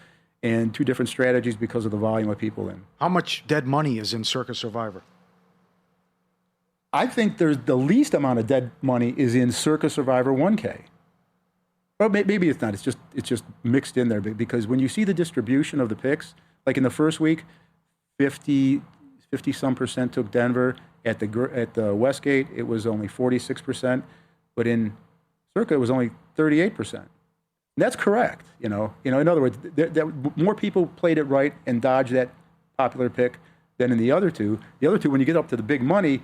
[SPEAKER 8] and two different strategies because of the volume of people in.
[SPEAKER 4] How much dead money is in Circa Survivor?
[SPEAKER 8] I think there's the least amount of dead money is in Circa Survivor 1K. Well, maybe it's not. It's just mixed in there because when you see the distribution of the picks, like in the first week, 50-some% took Denver. At the Westgate, it was only 46%, but in Circa, it was only 38%. That's correct. In other words, more people played it right and dodged that popular pick than in the other two. The other two, when you get up to the big money,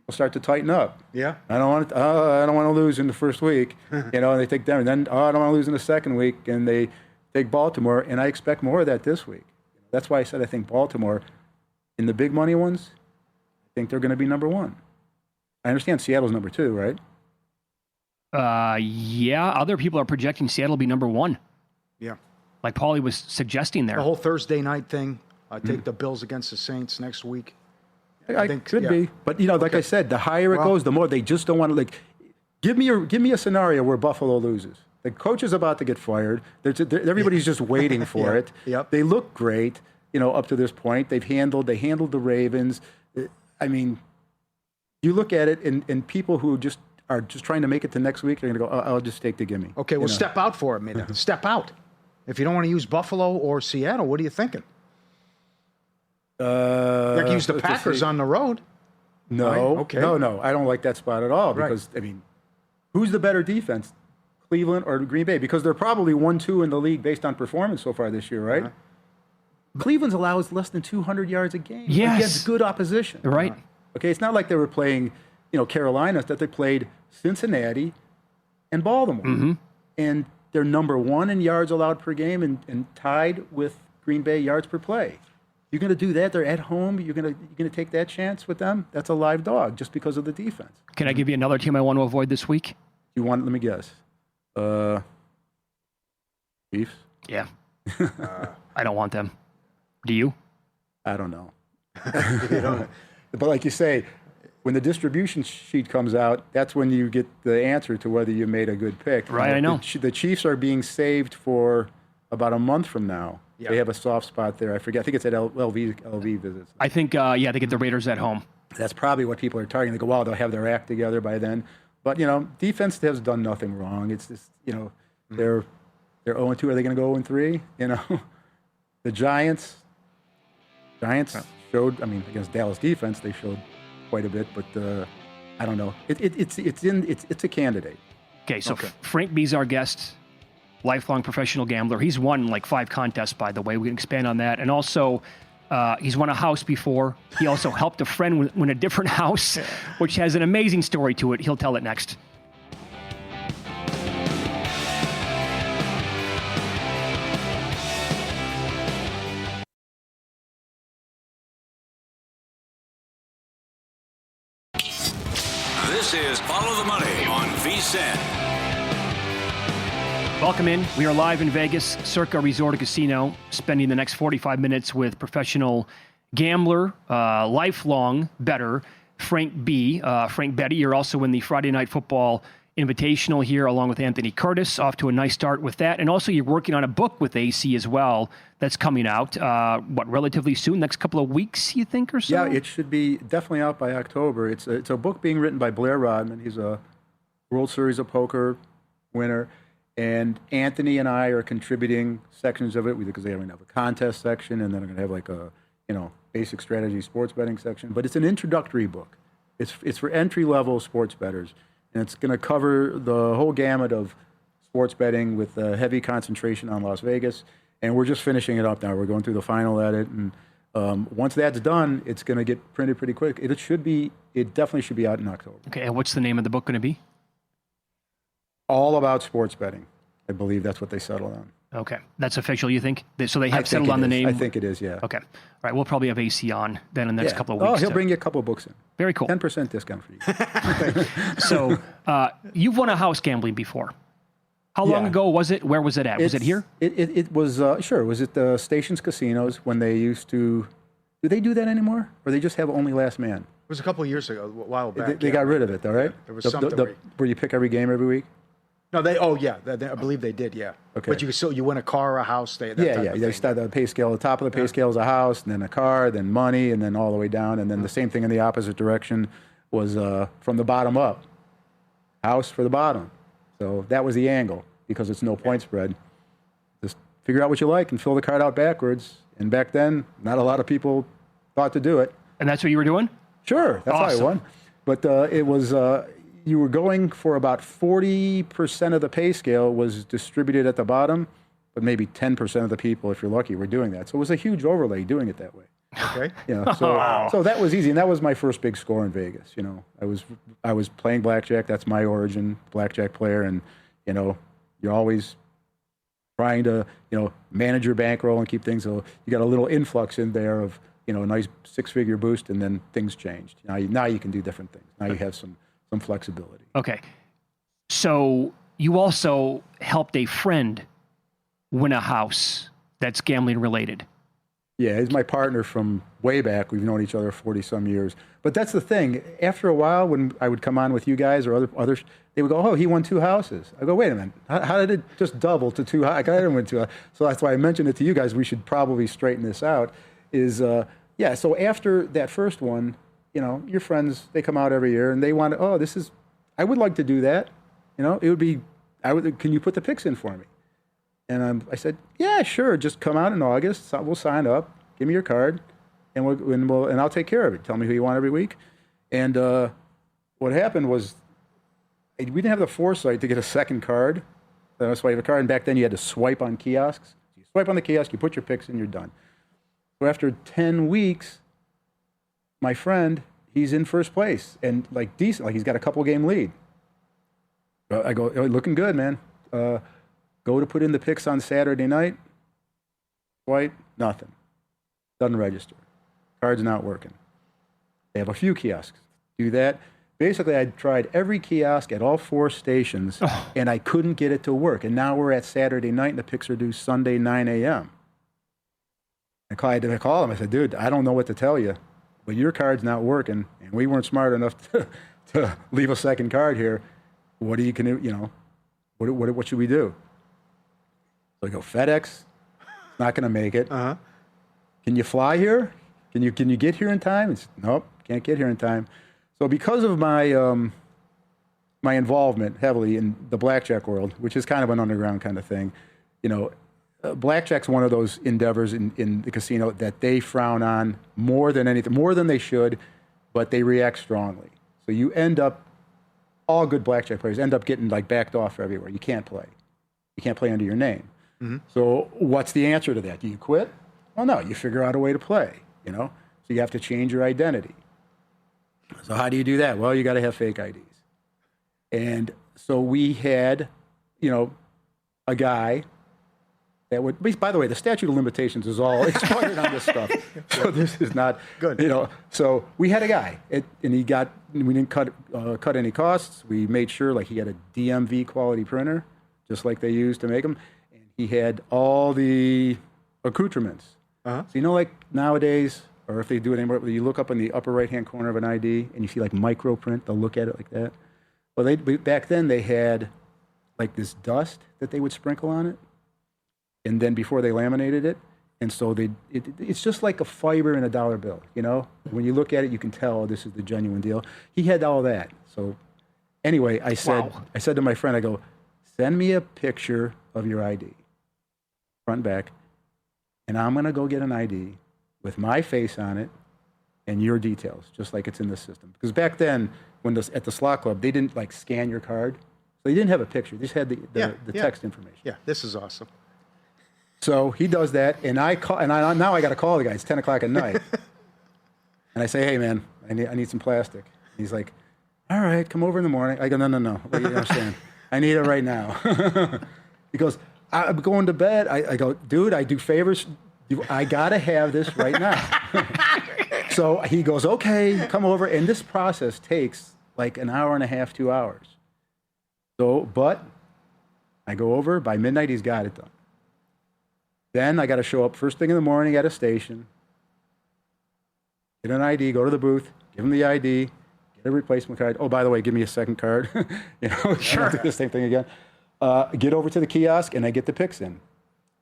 [SPEAKER 8] will start to tighten up.
[SPEAKER 4] Yeah.
[SPEAKER 8] I don't want to lose in the first week. And they take Denver. And then I don't want to lose in the second week, and they take Baltimore. And I expect more of that this week. That's why I said I think Baltimore, in the big money ones, I think they're going to be number 1. I understand Seattle's number 2, right?
[SPEAKER 3] Yeah. Other people are projecting Seattle will be number 1.
[SPEAKER 4] Yeah.
[SPEAKER 3] Like Pauly was suggesting there.
[SPEAKER 4] The whole Thursday night thing. Take the Bills against the Saints next week.
[SPEAKER 8] I think could be, but like I said, the higher it goes, the more they just don't want to. Give me a scenario where Buffalo loses. The coach is about to get fired. Everybody's just waiting for it.
[SPEAKER 4] Yep.
[SPEAKER 8] They look great, up to this point. They handled the Ravens. I mean, you look at it, and people who are just trying to make it to next week, they're going to go, I'll just take the gimme.
[SPEAKER 4] Okay, well, step out for a minute. Step out. If you don't want to use Buffalo or Seattle, what are you thinking? Like use the Packers on the road.
[SPEAKER 8] No,
[SPEAKER 4] right? Okay.
[SPEAKER 8] No. I don't like that spot at all because, I mean, who's the better defense, Cleveland or Green Bay? Because they're probably 1-2 in the league based on performance so far this year, right? Uh-huh. Cleveland's allows less than 200 yards a game against good opposition.
[SPEAKER 3] Right.
[SPEAKER 8] Okay, it's not like they were playing, Carolina, that they played Cincinnati and Baltimore. Mm-hmm. And they're number 1 in yards allowed per game and tied with Green Bay yards per play. You're going to do that. They're at home. You're going to take that chance with them. That's a live dog just because of the defense.
[SPEAKER 3] Can I give you another team I want to avoid this week?
[SPEAKER 8] Let me guess. Chiefs?
[SPEAKER 3] Yeah. I don't want them. Do you?
[SPEAKER 8] I don't know. But like you say, when the distribution sheet comes out, that's when you get the answer to whether you made a good pick.
[SPEAKER 3] Right, I know.
[SPEAKER 8] The Chiefs are being saved for about a month from now.
[SPEAKER 4] Yeah.
[SPEAKER 8] They have a soft spot there. I forget. I think it's at LV visits.
[SPEAKER 3] I think, they get the Raiders at home.
[SPEAKER 8] That's probably what people are targeting. They go, wow, they'll have their act together by then. But, defense has done nothing wrong. It's just, they're 0-2. Are they going to go 0-3? The Giants showed, against Dallas defense, they showed quite a bit. But I don't know. It's a candidate.
[SPEAKER 3] Okay, so Frank Be's our guest. Lifelong professional gambler. He's won like 5 contests, by the way. We can expand on that. And also, he's won a house before. He also helped a friend win a different house, which has an amazing story to it. He'll tell it next.
[SPEAKER 2] This is Follow the Money on VSiN.
[SPEAKER 3] Welcome in. We are live in Vegas, Circa Resort and Casino, spending the next 45 minutes with professional gambler, lifelong bettor, Frank Betti. You're also in the Friday Night Football Invitational here, along with Anthony Curtis. Off to a nice start with that. And also, you're working on a book with AC as well that's coming out, relatively soon? Next couple of weeks, you think, or so?
[SPEAKER 8] Yeah, it should be definitely out by October. It's a book being written by Blair Rodman. He's a World Series of Poker winner. And Anthony and I are contributing sections of it because they're going to have a contest section, and then they're going to have like a, basic strategy sports betting section. But it's an introductory book. It's for entry-level sports bettors, and it's going to cover the whole gamut of sports betting with a heavy concentration on Las Vegas. And we're just finishing it up now. We're going through the final edit. And once that's done, it's going to get printed pretty quick. It definitely should be out in October.
[SPEAKER 3] Okay, and what's the name of the book going to be?
[SPEAKER 8] All about sports betting. I believe that's what they settled on.
[SPEAKER 3] Okay, that's official, you think? So they have settled on the name?
[SPEAKER 8] I think it is, yeah.
[SPEAKER 3] Okay. All right, we'll probably have AC on then in the next couple of weeks.
[SPEAKER 8] Oh, he'll bring you a couple of books in.
[SPEAKER 3] Very cool.
[SPEAKER 8] 10% discount for you.
[SPEAKER 3] So you've won a house gambling before. How long ago was it? Where was it at? Was it here?
[SPEAKER 8] It was, sure. It was at the Stations Casinos when they used to, do they do that anymore? Or they just have only last man?
[SPEAKER 4] It was a couple of years ago, a while back.
[SPEAKER 8] They got rid of it, though, right?
[SPEAKER 4] There was something
[SPEAKER 8] where you pick every game every week?
[SPEAKER 4] No, I believe they did, yeah.
[SPEAKER 8] Okay.
[SPEAKER 4] But you win a car or a house.
[SPEAKER 8] They start the pay scale. The top of the pay scale is a house, and then a car, then money, and then all the way down. And then the same thing in the opposite direction was from the bottom up. House for the bottom. So that was the angle because it's no point spread. Just figure out what you like and fill the card out backwards. And back then, not a lot of people thought to do it.
[SPEAKER 3] And that's what you were doing?
[SPEAKER 8] Sure, that's
[SPEAKER 3] awesome.
[SPEAKER 8] how I won. But it was you were going for about 40% of the pay scale was distributed at the bottom, but maybe 10% of the people, if you're lucky, were doing that. So it was a huge overlay doing it that way.
[SPEAKER 4] Okay.
[SPEAKER 8] So that was easy, and that was my first big score in Vegas. You know, I was playing blackjack. That's my origin, blackjack player, and you know, you're always trying to manage your bankroll and keep things. So you got a little influx in there of a nice 6-figure boost, and then things changed. Now you can do different things. Now you have some flexibility.
[SPEAKER 3] Okay. So you also helped a friend win a house that's gambling related.
[SPEAKER 8] Yeah, he's my partner from way back. We've known each other 40-some years. But that's the thing. After a while, when I would come on with you guys or others, they would go, "Oh, he won 2 houses." I go, "Wait a minute. How did it just double to 2 houses? I didn't win 2 houses." So that's why I mentioned it to you guys. We should probably straighten this out. So after that first one, your friends, they come out every year and they want to, I would like to do that. Can you put the picks in for me? And I said, yeah, sure. Just come out in August. We'll sign up. Give me your card, and I'll take care of it. Tell me who you want every week. And what happened was we didn't have the foresight to get a second card. So you have a card, and back then you had to swipe on kiosks. You swipe on the kiosk, you put your picks in, you're done. So after 10 weeks, my friend, he's in first place and decent, he's got a couple game lead. I go, looking good, man. Go to put in the picks on Saturday night. Swipe, nothing. Doesn't register. Card's not working. They have a few kiosks. Do that. Basically, I tried every kiosk at all 4 stations, and I couldn't get it to work. And now we're at Saturday night, and the picks are due Sunday, 9 a.m. I called him. I said, dude, I don't know what to tell you, but your card's not working, and we weren't smart enough to leave a second card here. What what should we do? So I go, FedEx, not going to make it.
[SPEAKER 4] Uh-huh.
[SPEAKER 8] Can you fly here? Can you get here in time? It's, nope, can't get here in time. So because of my my involvement heavily in the blackjack world, which is kind of an underground kind of thing, blackjack's one of those endeavors in the casino that they frown on more than anything, more than they should, but they react strongly. So you end up, all good blackjack players end up getting backed off everywhere. You can't play. You can't play under your name. Mm-hmm. So what's the answer to that? Do you quit? Well, no, you figure out a way to play, So you have to change your identity. So how do you do that? Well, you got to have fake IDs. And so we had, a guy that would, by the way, the statute of limitations is all expired on this stuff. So this is not
[SPEAKER 4] good.
[SPEAKER 8] So we had a guy, and we didn't cut any costs. We made sure he had a DMV quality printer, just like they used to make them. And he had all the accoutrements.
[SPEAKER 4] Uh-huh.
[SPEAKER 8] So nowadays, or if they do it anymore, you look up in the upper right-hand corner of an ID and you see micro print. They'll look at it like that. Well, back then they had this dust that they would sprinkle on it, and then before they laminated it, and so it's just like a fiber in a dollar bill. When you look at it, you can tell this is the genuine deal. He had all that. So anyway, I said to my friend, I go, send me a picture of your ID, front and back, and I'm gonna go get an ID with my face on it and your details, just like it's in the system. Because back then, at the slot club, they didn't scan your card. So he didn't have a picture. He just had the text information.
[SPEAKER 4] Yeah, this is awesome.
[SPEAKER 8] So he does that, and now I got to call the guy. It's 10 o'clock at night. And I say, hey, man, I need some plastic. And he's like, all right, come over in the morning. I go, no. Well, you understand. I need it right now. He goes, I'm going to bed. I go, dude, I do favors. I got to have this right now. So he goes, okay, come over. And this process takes like an hour and a half, 2 hours. So, but I go over. By midnight, he's got it done. Then I got to show up first thing in the morning at a station, get an ID, go to the booth, give him the ID, get a replacement card. Oh, by the way, give me a second card. Sure. Do the same thing again. Get over to the kiosk, and I get the picks in.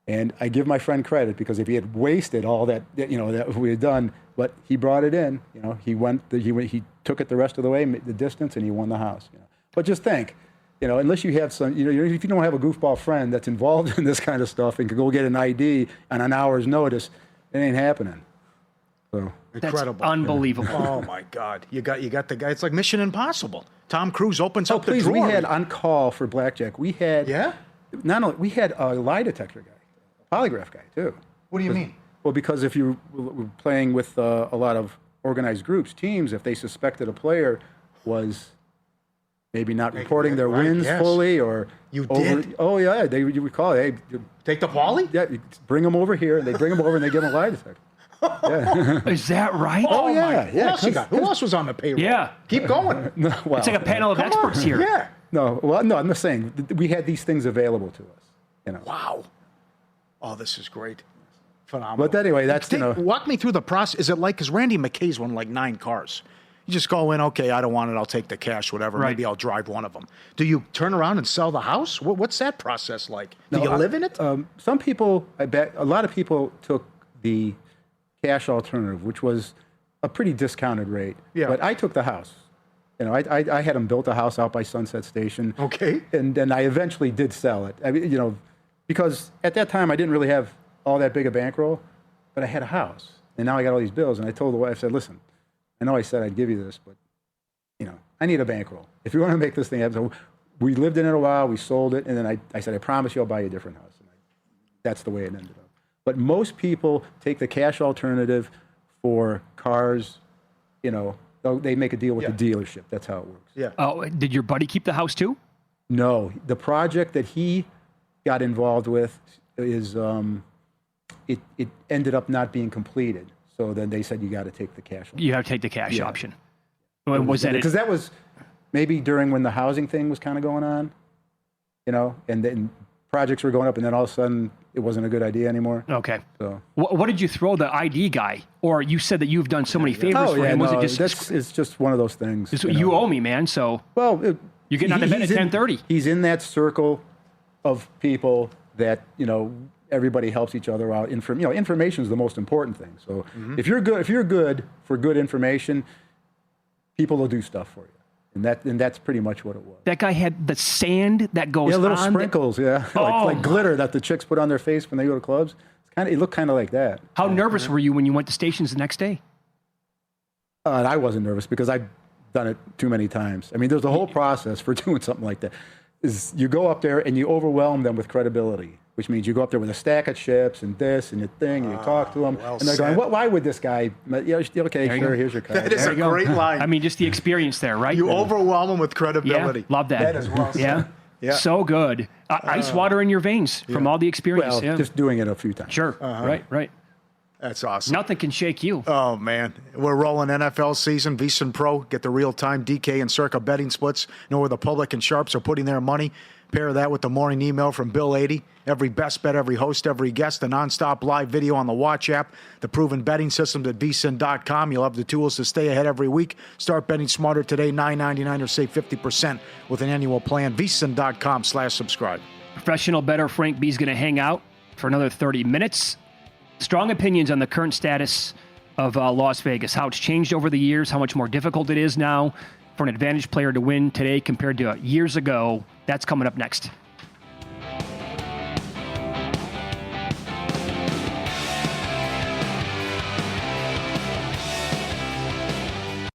[SPEAKER 8] And I give my friend credit because if he had wasted all that, that we had done, but he brought it in. He took it the rest of the way, the distance, and he won the house. But just think. Unless you have if you don't have a goofball friend that's involved in this kind of stuff and can go get an ID on an hour's notice, it ain't happening. So
[SPEAKER 4] incredible,
[SPEAKER 3] that's unbelievable.
[SPEAKER 4] Oh my God, you got the guy. It's like Mission Impossible. Tom Cruise opens up the drawer.
[SPEAKER 8] We had on call for blackjack. We had we had a lie detector guy, a polygraph guy too.
[SPEAKER 4] What do you mean?
[SPEAKER 8] Well, because if you were playing with a lot of organized groups, teams, if they suspected a player was maybe not reporting their wins fully, or
[SPEAKER 4] you did.
[SPEAKER 8] Oh yeah, you would call it. Hey,
[SPEAKER 4] take the Pauly.
[SPEAKER 8] Yeah, you bring them over here. They bring them over and they give them a lie detector. Yeah.
[SPEAKER 3] Is that right?
[SPEAKER 8] Oh yeah.
[SPEAKER 4] Who else you got? Who else was on the payroll?
[SPEAKER 3] Yeah.
[SPEAKER 4] Keep going.
[SPEAKER 8] No, well,
[SPEAKER 3] it's like a panel of experts here.
[SPEAKER 4] Yeah.
[SPEAKER 8] No, I'm just saying we had these things available to us.
[SPEAKER 4] Wow. Oh, this is great. Phenomenal.
[SPEAKER 8] But anyway, that's
[SPEAKER 4] walk me through the process. Is it like, because Randy McKay's won like 9 cars. You just go in, okay, I don't want it, I'll take the cash, whatever. Right. Maybe I'll drive one of them. Do you turn around and sell the house? What's that process like? Do you live in it?
[SPEAKER 8] Some people, I bet, a lot of people took the cash alternative, which was a pretty discounted rate.
[SPEAKER 4] Yeah.
[SPEAKER 8] But I took the house. I had them built a house out by Sunset Station.
[SPEAKER 4] Okay.
[SPEAKER 8] And then I eventually did sell it. I mean, because at that time I didn't really have all that big a bankroll, but I had a house. And now I got all these bills. And I told the wife, I said, listen, I know I said I'd give you this, but, I need a bankroll. If you want to make this thing happen. So we lived in it a while, we sold it, and then I said, I promise you I'll buy you a different house. And that's the way it ended up. But most people take the cash alternative for cars, they make a deal with the dealership. That's how it works.
[SPEAKER 4] Yeah.
[SPEAKER 3] Oh, did your buddy keep the house too?
[SPEAKER 8] No. The project that he got involved with is, it ended up not being completed. So then they said, you got to take the cash option.
[SPEAKER 3] You have to take the cash option. Was that
[SPEAKER 8] because that was maybe during when the housing thing was kind of going on, and then projects were going up, and then all of a sudden it wasn't a good idea anymore.
[SPEAKER 3] Okay.
[SPEAKER 8] So
[SPEAKER 3] what did you throw the ID guy? Or you said that you've done so many favors for him. Was it just
[SPEAKER 8] it's just one of those things.
[SPEAKER 3] You owe me, man. So you're getting out of bed at 10:30.
[SPEAKER 8] He's in that circle of people that everybody helps each other out. Information is the most important thing. So if you're good for good information, people will do stuff for you. And that's pretty much what it was.
[SPEAKER 3] That guy had the sand that goes on.
[SPEAKER 8] Little sprinkles, like glitter that the chicks put on their face when they go to clubs. It looked kind of like that.
[SPEAKER 3] How nervous were you when you went to stations the next day?
[SPEAKER 8] I wasn't nervous because I've done it too many times. I mean, there's a whole process for doing something like that. Is you go up there and you overwhelm them with credibility, which means you go up there with a stack of chips and this and your thing, and you talk to them, and they're going, why would this guy? Okay, sure, here's your card.
[SPEAKER 4] That is a great line.
[SPEAKER 3] I mean, just the experience there, right?
[SPEAKER 4] You overwhelm them with credibility.
[SPEAKER 3] Yeah, love that.
[SPEAKER 4] That is well said.
[SPEAKER 3] Yeah, so good. Ice water in your veins from all the experience.
[SPEAKER 8] Well, just doing it a few times.
[SPEAKER 3] Sure, right.
[SPEAKER 4] That's awesome.
[SPEAKER 3] Nothing can shake you.
[SPEAKER 4] Oh, man. We're rolling NFL season. VSiN Pro. Get the real-time DK and Circa betting splits. Know where the public and sharps are putting their money. Pair that with the morning email from Bill 80. Every best bet, every host, every guest. The nonstop live video on the Watch app. The proven betting systems at VSiN.com. You'll have the tools to stay ahead every week. Start betting smarter today. $9.99 or save 50% with an annual plan. VSiN.com/subscribe.
[SPEAKER 3] Professional bettor Frank B is going to hang out for another 30 minutes. Strong opinions on the current status of Las Vegas, how it's changed over the years, how much more difficult it is now for an advantage player to win today compared to years ago. That's coming up next.